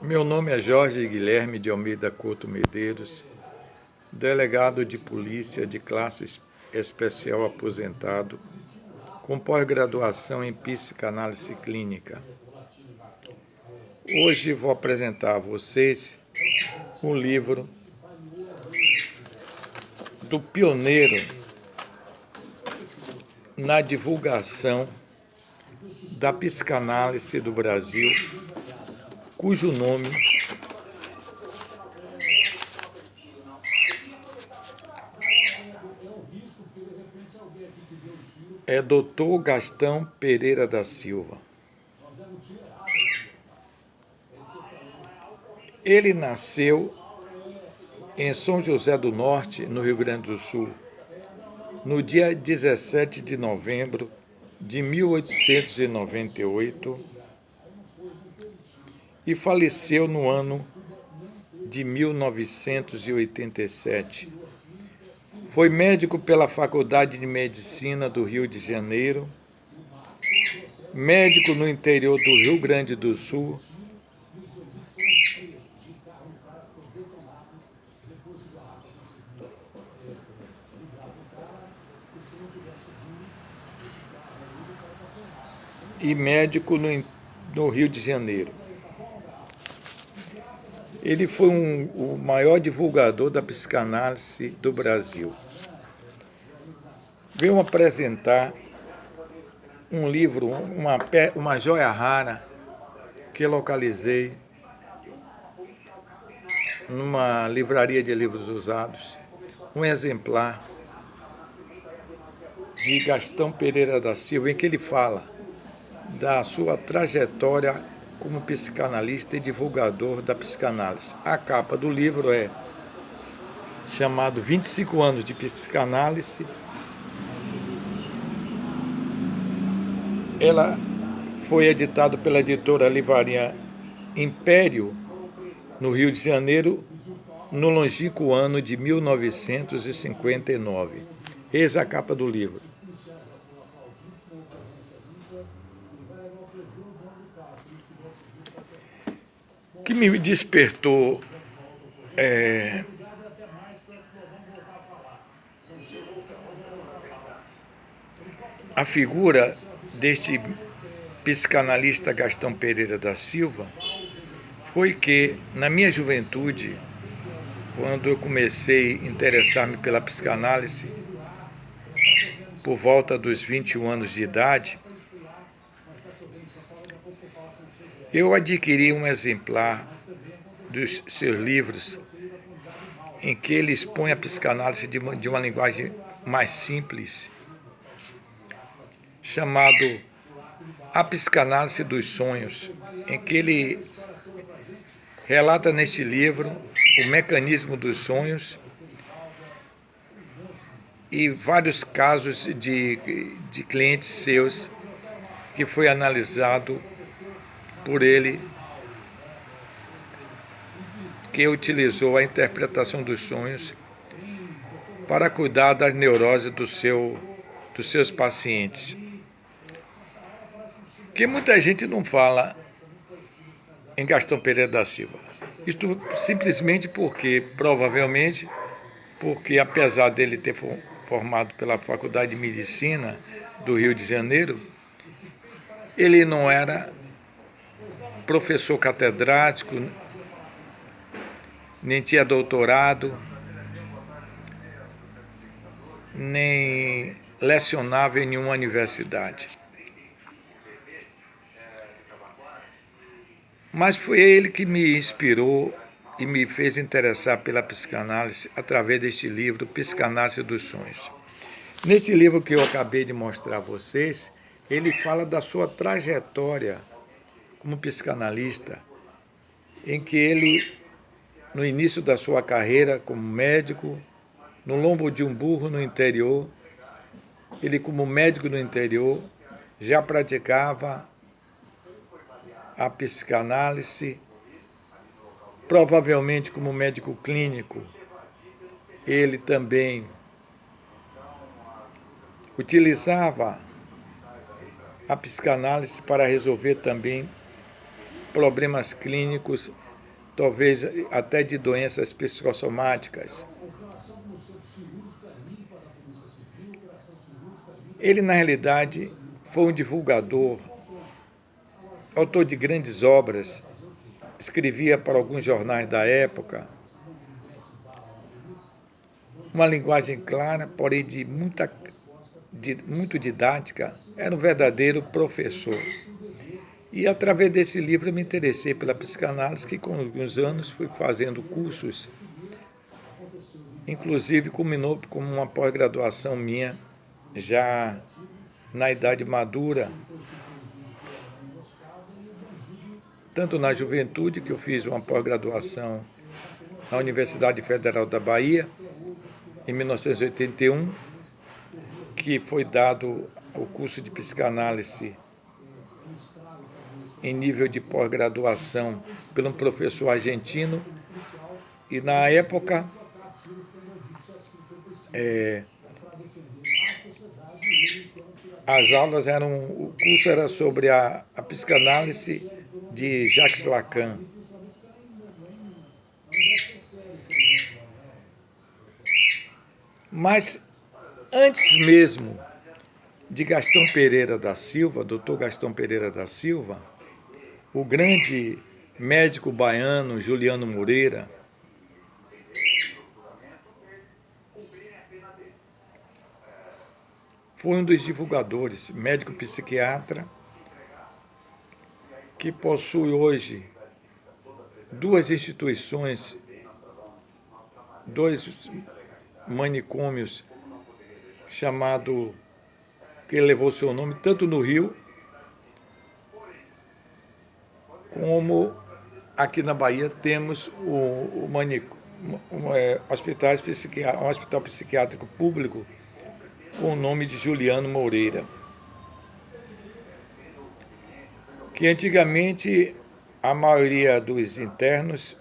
Meu nome é Jorge Guilherme de Almeida Couto Medeiros, delegado de polícia de classe especial aposentado, com pós-graduação em psicanálise clínica. Hoje vou apresentar a vocês um livro do pioneiro na divulgação da psicanálise do Brasil, cujo nome é Dr. Gastão Pereira da Silva. Ele nasceu em São José do Norte, no Rio Grande do Sul, no dia 17 de novembro de 1898 e faleceu no ano de 1987. Foi médico pela Faculdade de Medicina do Rio de Janeiro, médico no interior do Rio Grande do Sul, e médico no Rio de Janeiro. Ele foi o maior divulgador da psicanálise do Brasil. Veio apresentar um livro, uma joia rara que localizei numa livraria de livros usados, um exemplar de Gastão Pereira da Silva, em que ele fala da sua trajetória como psicanalista e divulgador da psicanálise. A capa do livro é chamado 25 anos de psicanálise. Ela foi editada pela editora Livraria Império, no Rio de Janeiro, no longínquo ano de 1959. Eis a capa do livro. O que me despertou a figura deste psicanalista Gastão Pereira da Silva foi que, na minha juventude, quando eu comecei a interessar-me pela psicanálise, por volta dos 21 anos de idade, eu adquiri um exemplar dos seus livros em que ele expõe a psicanálise de uma linguagem mais simples, chamado A Psicanálise dos Sonhos, em que ele relata neste livro o mecanismo dos sonhos e vários casos de clientes seus que foi analisado por ele, que utilizou a interpretação dos sonhos para cuidar das neuroses dos seus pacientes. Que muita gente não fala em Gastão Pereira da Silva. Isto simplesmente provavelmente, apesar dele ter formado pela Faculdade de Medicina do Rio de Janeiro, ele não era professor catedrático, nem tinha doutorado, nem lecionava em nenhuma universidade. Mas foi ele que me inspirou e me fez interessar pela psicanálise através deste livro, Psicanálise dos Sonhos. Nesse livro que eu acabei de mostrar a vocês, ele fala da sua trajetória como psicanalista, em que ele, no início da sua carreira como médico, no lombo de um burro no interior, ele como médico no interior já praticava a psicanálise, provavelmente como médico clínico. Ele também utilizava a psicanálise para resolver também problemas clínicos talvez até de doenças psicossomáticas. Ele, na realidade, foi um divulgador, autor de grandes obras, escrevia para alguns jornais da época, uma linguagem clara, porém muito didática, era um verdadeiro professor. E através desse livro eu me interessei pela psicanálise, que com alguns anos fui fazendo cursos, inclusive culminou como uma pós-graduação minha, já na idade madura, tanto na juventude, que eu fiz uma pós-graduação na Universidade Federal da Bahia, em 1981, que foi dado o curso de psicanálise em nível de pós-graduação por um professor argentino, e na época as aulas o curso era sobre a psicanálise de Jacques Lacan. Mas antes mesmo de Gastão Pereira da Silva, Dr. Gastão Pereira da Silva, o grande médico baiano Juliano Moreira foi um dos divulgadores, médico psiquiatra, que possui hoje duas instituições, dois manicômios, que levou seu nome tanto no Rio como aqui na Bahia temos um hospital psiquiátrico público com o nome de Juliano Moreira, que antigamente a maioria dos internos,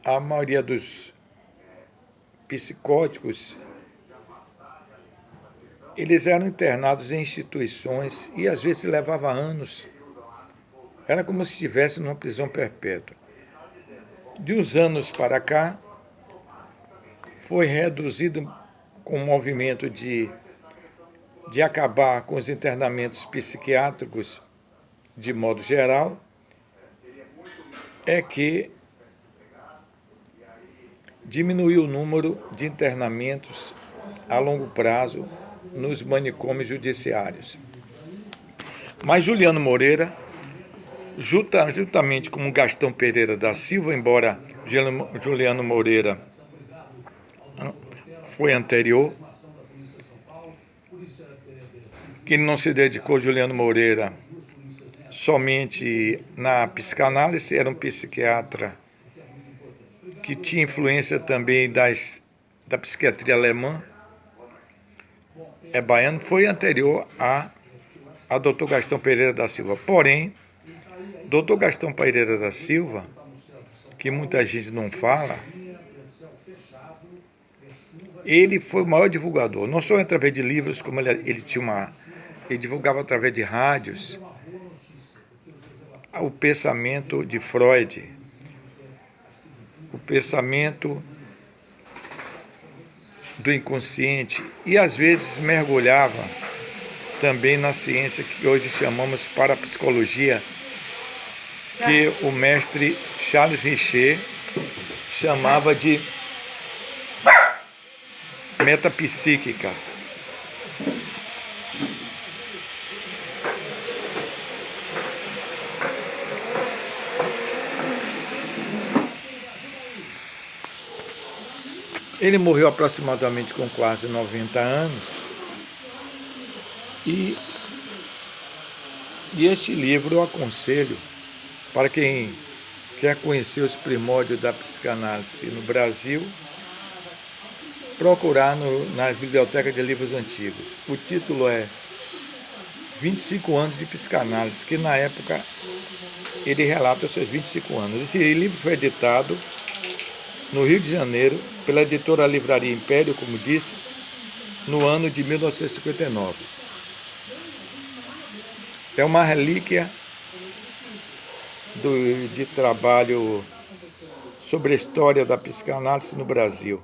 a maioria dos psicóticos, eles eram internados em instituições e às vezes levava anos. Era como se estivesse numa prisão perpétua. De uns anos para cá, foi reduzido com o movimento de acabar com os internamentos psiquiátricos de modo geral, é que diminuiu o número de internamentos a longo prazo nos manicômios judiciários. Mas Juliano Moreira, juntamente com Gastão Pereira da Silva, embora Juliano Moreira foi anterior, que não se dedicou, Juliano Moreira, somente na psicanálise, era um psiquiatra que tinha influência também da psiquiatria alemã, baiano, foi anterior a Dr. Gastão Pereira da Silva. Porém, Dr. Gastão Pereira da Silva, que muita gente não fala, ele foi o maior divulgador, não só através de livros, como ele divulgava através de rádios o pensamento de Freud, o pensamento do inconsciente, e às vezes mergulhava também na ciência que hoje chamamos parapsicologia, que o mestre Charles Richer chamava de metapsíquica. Ele morreu aproximadamente com quase 90 anos e este livro eu aconselho para quem quer conhecer os primórdios da psicanálise no Brasil, procurar na Biblioteca de Livros Antigos. O título é 25 anos de psicanálise, que na época ele relata os seus 25 anos. Esse livro foi editado no Rio de Janeiro pela editora Livraria Império, como disse, no ano de 1959. É uma relíquia de trabalho sobre a história da psicanálise no Brasil.